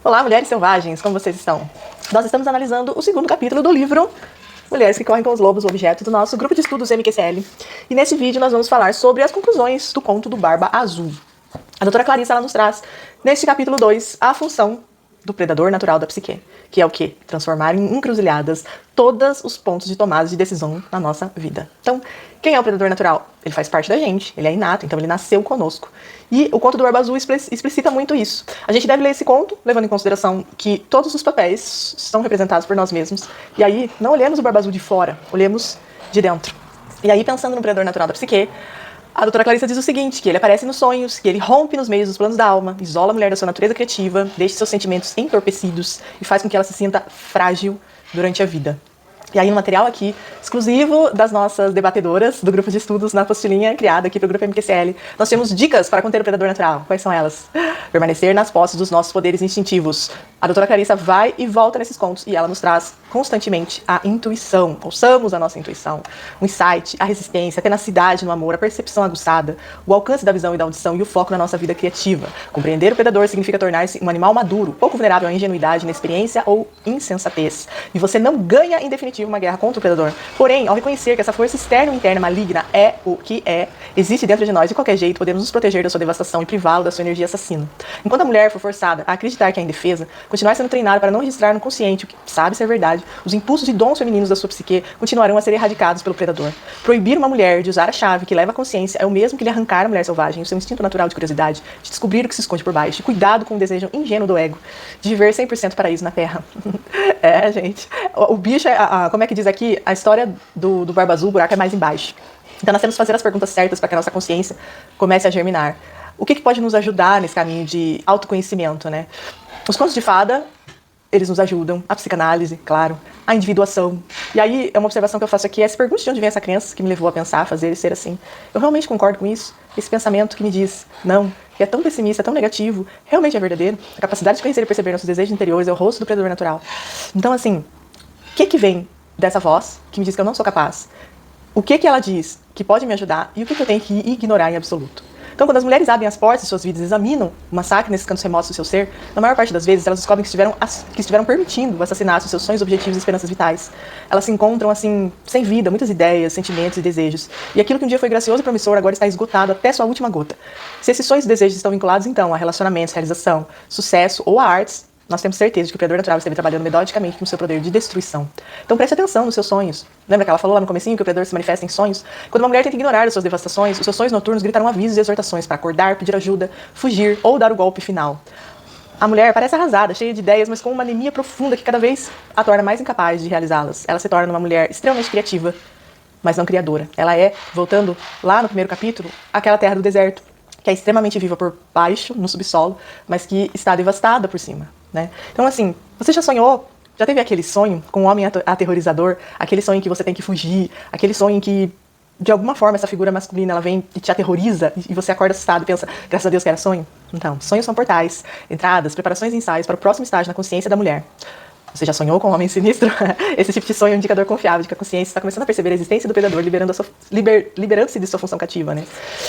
Olá, mulheres selvagens, como vocês estão? Nós estamos analisando o segundo capítulo do livro Mulheres que Correm com os Lobos, o objeto do nosso grupo de estudos MQCL. E nesse vídeo nós vamos falar sobre as conclusões do conto do Barba Azul. A doutora Clarissa ela nos traz, neste capítulo 2, a função do predador natural da psique, que é o quê? Transformar em encruzilhadas todos os pontos de tomada de decisão na nossa vida. Então, quem é o predador natural? Ele faz parte da gente, ele é inato, então ele nasceu conosco. E o conto do Barba Azul explicita muito isso. A gente deve ler esse conto, levando em consideração que todos os papéis são representados por nós mesmos. E aí, não olhemos o Barba Azul de fora, olhemos de dentro. E aí, pensando no predador natural da psique, a doutora Clarissa diz o seguinte, que ele aparece nos sonhos, que ele rompe nos meios dos planos da alma, isola a mulher da sua natureza criativa, deixa seus sentimentos entorpecidos e faz com que ela se sinta frágil durante a vida. E aí, no material aqui, exclusivo das nossas debatedoras do grupo de estudos na apostilinha criada aqui para o grupo MQCL, nós temos dicas para conter o predador natural. Quais são elas? Permanecer nas posses dos nossos poderes instintivos. A doutora Clarissa vai e volta nesses contos e ela nos traz constantemente a intuição. Ouçamos a nossa intuição. O insight, a resistência, a tenacidade no amor, a percepção aguçada, o alcance da visão e da audição e o foco na nossa vida criativa. Compreender o predador significa tornar-se um animal maduro, pouco vulnerável à ingenuidade, inexperiência ou insensatez. E você não ganha, em definitivo, uma guerra contra o predador. Porém, ao reconhecer que essa força externa ou interna maligna é o que é, existe dentro de nós de qualquer jeito, podemos nos proteger da sua devastação e privá-lo da sua energia assassina. Enquanto a mulher for forçada a acreditar que é indefesa, continuar sendo treinada para não registrar no consciente o que sabe ser verdade, os impulsos e dons femininos da sua psique continuarão a ser erradicados pelo predador. Proibir uma mulher de usar a chave que leva à consciência é o mesmo que lhe arrancar a mulher selvagem, o seu instinto natural de curiosidade, de descobrir o que se esconde por baixo, de cuidado com o desejo ingênuo do ego, de viver 100% paraíso na Terra. É, gente. O bicho, como é que diz aqui, a história do Barba Azul, o buraco é mais embaixo. Então nós temos que fazer as perguntas certas para que a nossa consciência comece a germinar. O que pode nos ajudar nesse caminho de autoconhecimento, né? Os contos de fada, eles nos ajudam, a psicanálise, claro, a individuação. E aí, uma observação que eu faço aqui é se pergunte de onde vem essa crença que me levou a pensar, a fazer e ser assim. Eu realmente concordo com isso? Esse pensamento que me diz, não, que é tão pessimista, tão negativo, realmente é verdadeiro? A capacidade de conhecer e perceber nossos desejos interiores é o rosto do predador natural. Então, assim, o que vem dessa voz que me diz que eu não sou capaz? O que ela diz que pode me ajudar e o que eu tenho que ignorar em absoluto? Então, quando as mulheres abrem as portas de suas vidas e examinam o massacre nesses cantos remotos do seu ser, na maior parte das vezes elas descobrem que estiveram permitindo o assassinato dos seus sonhos, objetivos e esperanças vitais. Elas se encontram, assim, sem vida, muitas ideias, sentimentos e desejos. E aquilo que um dia foi gracioso e promissor agora está esgotado até sua última gota. Se esses sonhos e desejos estão vinculados, então, a relacionamentos, realização, sucesso ou a artes, nós temos certeza de que o predador natural esteve trabalhando metodicamente no seu poder de destruição. Então preste atenção nos seus sonhos. Lembra que ela falou lá no comecinho que o predador se manifesta em sonhos? Quando uma mulher tenta ignorar as suas devastações, os seus sonhos noturnos gritarão avisos e exortações para acordar, pedir ajuda, fugir ou dar o golpe final. A mulher parece arrasada, cheia de ideias, mas com uma anemia profunda que cada vez a torna mais incapaz de realizá-las. Ela se torna uma mulher extremamente criativa, mas não criadora. Ela é, voltando lá no primeiro capítulo, aquela terra do deserto, que é extremamente viva por baixo, no subsolo, mas que está devastada por cima. Né? Então, assim, você já sonhou, já teve aquele sonho com um homem aterrorizador, aquele sonho em que você tem que fugir, aquele sonho em que, de alguma forma, essa figura masculina ela vem e te aterroriza e você acorda assustado e pensa, graças a Deus que era sonho? Então, sonhos são portais, entradas, preparações e ensaios para o próximo estágio na consciência da mulher. Você já sonhou com um homem sinistro? Esse tipo de sonho é um indicador confiável de que a consciência está começando a perceber a existência do predador, liberando-se de sua função cativa. Né?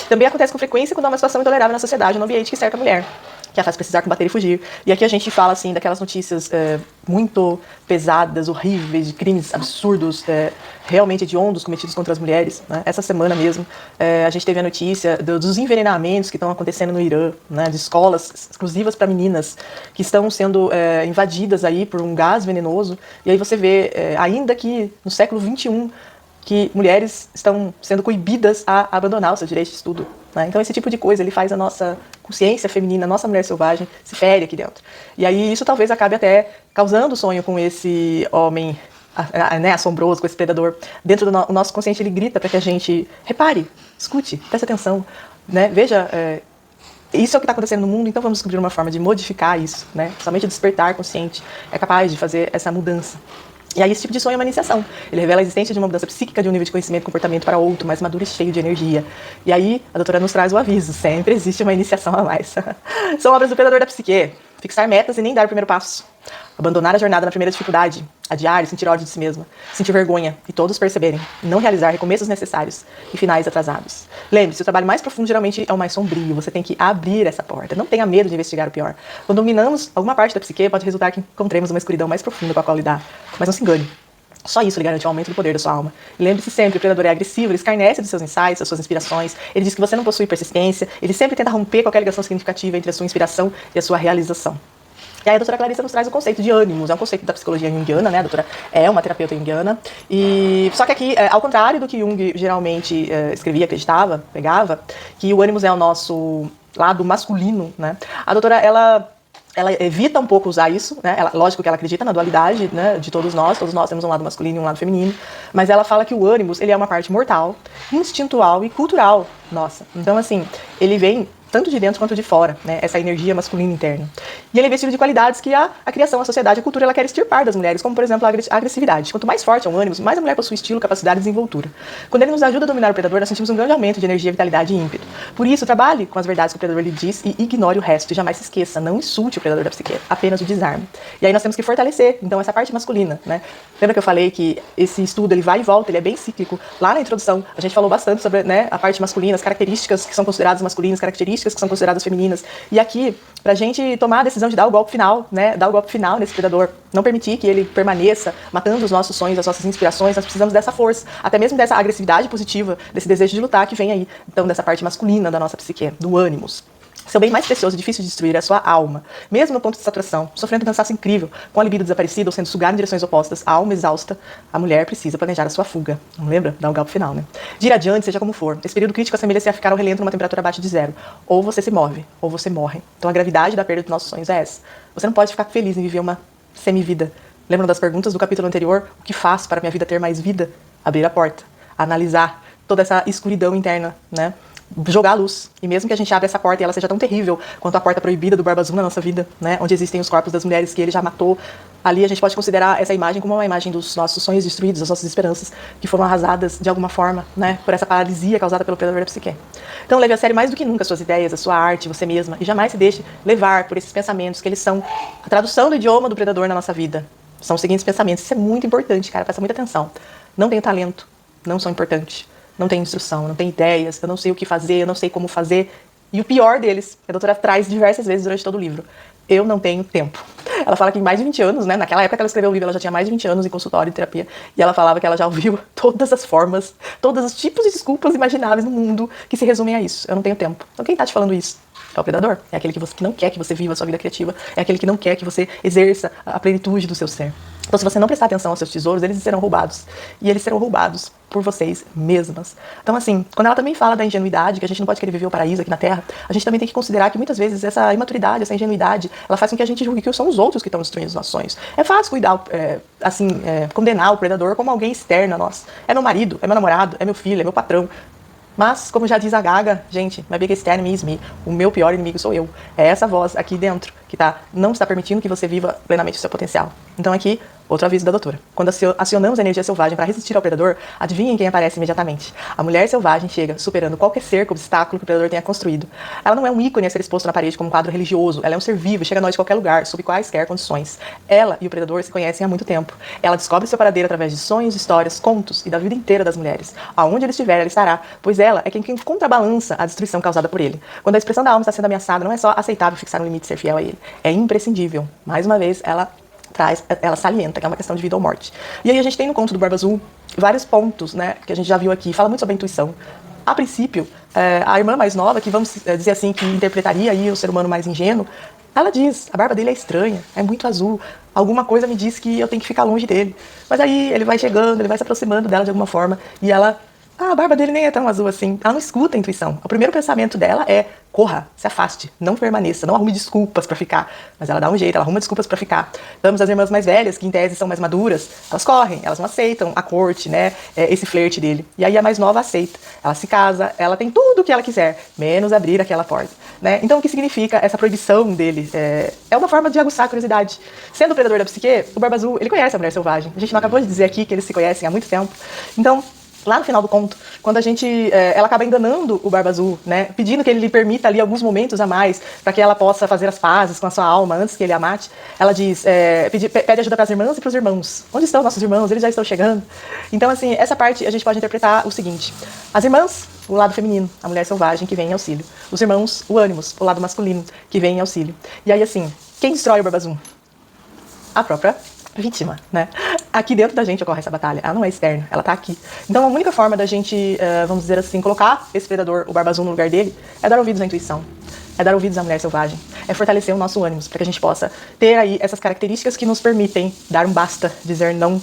Também acontece com frequência quando há uma situação intolerável na sociedade ou no ambiente que cerca a mulher, que a faz precisar combater e fugir. E aqui a gente fala assim daquelas notícias muito pesadas, horríveis, de crimes absurdos, realmente hediondos cometidos contra as mulheres. Né? Essa semana mesmo a gente teve a notícia dos envenenamentos que estão acontecendo no Irã, né? De escolas exclusivas para meninas que estão sendo invadidas aí por um gás venenoso. E aí você vê, ainda que no século XXI, que mulheres estão sendo coibidas a abandonar o seu direito de estudo. Né? Então esse tipo de coisa ele faz a nossa consciência feminina, a nossa mulher selvagem, se fere aqui dentro. E aí isso talvez acabe até causando sonho com esse homem né, assombroso, com esse predador. Dentro do nosso consciente ele grita para que a gente repare, escute, preste atenção, né? Veja, isso é o que está acontecendo no mundo, então vamos descobrir uma forma de modificar isso. Né? Somente o despertar consciente é capaz de fazer essa mudança. E aí esse tipo de sonho é uma iniciação. Ele revela a existência de uma mudança psíquica de um nível de conhecimento e comportamento para outro, mais maduro e cheio de energia. E aí a doutora nos traz o aviso, sempre existe uma iniciação a mais. São obras do predador da psique. fixar metas e nem dar o primeiro passo. Abandonar a jornada na primeira dificuldade, adiar e sentir ódio de si mesma, sentir vergonha e todos perceberem, não realizar recomeços necessários e finais atrasados. Lembre-se, o trabalho mais profundo geralmente é o mais sombrio, você tem que abrir essa porta, não tenha medo de investigar o pior. Quando dominamos alguma parte da psique, pode resultar que encontremos uma escuridão mais profunda com a qual lidar, mas não se engane. Só isso lhe garante o aumento do poder da sua alma. E lembre-se sempre, o predador é agressivo, ele escarnece dos seus insights, das suas inspirações, ele diz que você não possui persistência, ele sempre tenta romper qualquer ligação significativa entre a sua inspiração e a sua realização. E aí a doutora Clarissa nos traz o conceito de ânimos, é um conceito da psicologia junguiana, né? A doutora é uma terapeuta junguiana. E só que aqui, ao contrário do que Jung geralmente escrevia, acreditava, pregava, que o ânimos é o nosso lado masculino, né? A doutora, ela evita um pouco usar isso, né? Lógico que ela acredita na dualidade, né, de todos nós temos um lado masculino e um lado feminino, mas ela fala que o ânimos, ele é uma parte mortal, instintual e cultural nossa. Então, assim, ele vem tanto de dentro quanto de fora, né? Essa energia masculina interna. E ele é investido de qualidades que a criação, a sociedade, a cultura, ela quer extirpar das mulheres, como, por exemplo, a agressividade. Quanto mais forte é o ânimo, mais a mulher possui estilo, capacidade e desenvoltura. Quando ele nos ajuda a dominar o predador, nós sentimos um grande aumento de energia, vitalidade e ímpeto. Por isso, trabalhe com as verdades que o predador lhe diz e ignore o resto. E jamais se esqueça, não insulte o predador da psique, apenas o desarme. E aí nós temos que fortalecer, então, essa parte masculina, né? Lembra que eu falei que esse estudo, ele vai e volta, ele é bem cíclico. Lá na introdução, a gente falou bastante sobre, né, a parte masculina, as características que são consideradas masculinas, características que são consideradas femininas. E aqui, pra gente tomar a decisão de dar o golpe final, né, dar o golpe final nesse predador, não permitir que ele permaneça matando os nossos sonhos, as nossas inspirações, nós precisamos dessa força, até mesmo dessa agressividade positiva, desse desejo de lutar que vem aí, então, dessa parte masculina da nossa psique, do ânimos. Seu bem mais precioso e difícil de destruir é a sua alma. Mesmo no ponto de saturação, sofrendo um cansaço incrível, com a libido desaparecida ou sendo sugada em direções opostas, a alma exausta, a mulher precisa planejar a sua fuga. Não lembra? Dá o golpe final, né? De ir adiante, seja como for. Esse período crítico assemelha-se a ficar ao relento numa temperatura abaixo de zero. Ou você se move, ou você morre. Então a gravidade da perda dos nossos sonhos é essa. Você não pode ficar feliz em viver uma semivida. Lembram das perguntas do capítulo anterior? O que faço para minha vida ter mais vida? Abrir a porta. Analisar toda essa escuridão interna, né? Jogar a luz. E mesmo que a gente abra essa porta e ela seja tão terrível quanto a porta proibida do Barba Azul na nossa vida, né, onde existem os corpos das mulheres que ele já matou, ali a gente pode considerar essa imagem como uma imagem dos nossos sonhos destruídos, das nossas esperanças que foram arrasadas de alguma forma, né, por essa paralisia causada pelo predador da psique. Então leve a sério mais do que nunca as suas ideias, a sua arte, você mesma, e jamais se deixe levar por esses pensamentos, que eles são a tradução do idioma do predador na nossa vida. São os seguintes pensamentos. Isso é muito importante, cara, presta muita atenção. Não tenho talento, não sou importante. Não tenho instrução, não tenho ideias, eu não sei o que fazer, eu não sei como fazer. E o pior deles, a doutora traz diversas vezes durante todo o livro, eu não tenho tempo. Ela fala que em mais de 20 anos, né, naquela época que ela escreveu o livro, ela já tinha mais de 20 anos em consultório de terapia, e ela falava que ela já ouviu todas as formas, todos os tipos de desculpas imagináveis no mundo que se resumem a isso. Eu não tenho tempo. Então quem tá te falando isso? É o predador. É aquele que não quer que você viva a sua vida criativa, é aquele que não quer que você exerça a plenitude do seu ser. Então, se você não prestar atenção aos seus tesouros, eles serão roubados. E eles serão roubados por vocês mesmas. Então, assim, quando ela também fala da ingenuidade, que a gente não pode querer viver o paraíso aqui na Terra, a gente também tem que considerar que muitas vezes essa imaturidade, essa ingenuidade, ela faz com que a gente julgue que são os outros que estão destruindo os nossos sonhos. É fácil condenar o predador como alguém externo a nós. É meu marido, é meu namorado, é meu filho, é meu patrão. Mas, como já diz a Gaga, gente, my biggest enemy is me. O meu pior inimigo sou eu. É essa voz aqui dentro que não está permitindo que você viva plenamente o seu potencial. Então aqui, outro aviso da doutora. Quando acionamos a energia selvagem para resistir ao predador, adivinhem quem aparece imediatamente. A mulher selvagem chega superando qualquer cerco, obstáculo que o predador tenha construído. Ela não é um ícone a ser exposto na parede como um quadro religioso. Ela é um ser vivo e chega a nós de qualquer lugar, sob quaisquer condições. Ela e o predador se conhecem há muito tempo. Ela descobre seu paradeiro através de sonhos, histórias, contos e da vida inteira das mulheres. Aonde ele estiver, ela estará, pois ela é quem contrabalança a destruição causada por ele. Quando a expressão da alma está sendo ameaçada, não é só aceitável fixar um limite e ser fiel a ele. É imprescindível. Mais uma vez, ela salienta que é uma questão de vida ou morte. E aí a gente tem no conto do Barba Azul vários pontos, né, que a gente já viu aqui, fala muito sobre a intuição. A princípio, a irmã mais nova, que vamos dizer assim, que interpretaria aí o ser humano mais ingênuo, ela diz, a barba dele é estranha, é muito azul, alguma coisa me diz que eu tenho que ficar longe dele. Mas aí ele vai chegando, ele vai se aproximando dela de alguma forma, e ela, a barba dele nem é tão azul assim. Ela não escuta a intuição. O primeiro pensamento dela é, corra, se afaste, não permaneça, não arrume desculpas pra ficar. Mas ela dá um jeito, ela arruma desculpas pra ficar. Vamos às irmãs mais velhas, que em tese são mais maduras, elas correm, elas não aceitam a corte, né, esse flerte dele. E aí a mais nova aceita. Ela se casa, ela tem tudo o que ela quiser, menos abrir aquela porta. Né? Então o que significa essa proibição dele? É uma forma de aguçar a curiosidade. Sendo o predador da psique, o Barba Azul, ele conhece a mulher selvagem. A gente não acabou de dizer aqui que eles se conhecem há muito tempo. Então, Lá no final do conto, quando a gente, ela acaba enganando o Barba Azul, né, pedindo que ele lhe permita ali alguns momentos a mais para que ela possa fazer as pazes com a sua alma antes que ele a mate, ela diz, pede ajuda para as irmãs e para os irmãos. Onde estão nossos irmãos? Eles já estão chegando. Então, assim, essa parte a gente pode interpretar o seguinte: as irmãs, o lado feminino, a mulher selvagem que vem em auxílio. Os irmãos, o ânimos, o lado masculino que vem em auxílio. E aí, assim, quem destrói o Barba Azul? A própria vítima, né? Aqui dentro da gente ocorre essa batalha, ela não é externa, ela tá aqui. Então a única forma da gente, vamos dizer assim, colocar esse predador, o Barba Azul, no lugar dele, é dar ouvidos à intuição, é dar ouvidos à mulher selvagem, é fortalecer o nosso ânimo, para que a gente possa ter aí essas características que nos permitem dar um basta, dizer não,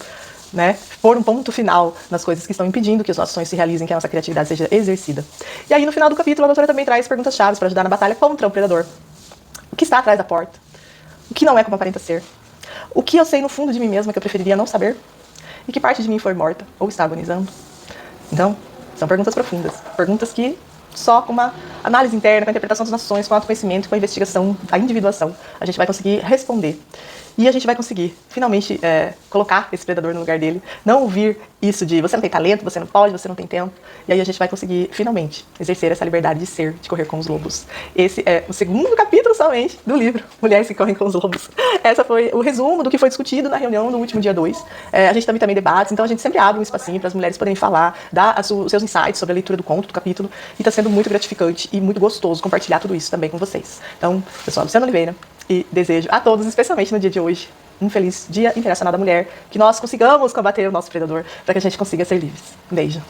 né? Pôr um ponto final nas coisas que estão impedindo que os nossos sonhos se realizem, que a nossa criatividade seja exercida. E aí no final do capítulo a doutora também traz perguntas-chave para ajudar na batalha contra o predador. O que está atrás da porta? O que não é como aparenta ser? O que eu sei no fundo de mim mesma que eu preferiria não saber? E que parte de mim foi morta ou está agonizando? Então, são perguntas profundas. Perguntas que só com uma análise interna, com a interpretação dos nossos sonhos, com o autoconhecimento, com a investigação, a individuação, a gente vai conseguir responder. E a gente vai conseguir, finalmente, colocar esse predador no lugar dele. Não ouvir isso de você não tem talento, você não pode, você não tem tempo. E aí a gente vai conseguir, finalmente, exercer essa liberdade de ser, de correr com os lobos. Esse é o segundo capítulo somente do livro Mulheres que Correm com os Lobos. Essa foi o resumo do que foi discutido na reunião do último dia 2. A gente também debates, então a gente sempre abre um espacinho para as mulheres poderem falar, dar os seus insights sobre a leitura do conto, do capítulo. E está sendo muito gratificante e muito gostoso compartilhar tudo isso também com vocês. Então, eu sou a Luciana Oliveira. E desejo a todos, especialmente no dia de hoje, um feliz Dia Internacional da Mulher, que nós consigamos combater o nosso predador, para que a gente consiga ser livres. Um beijo.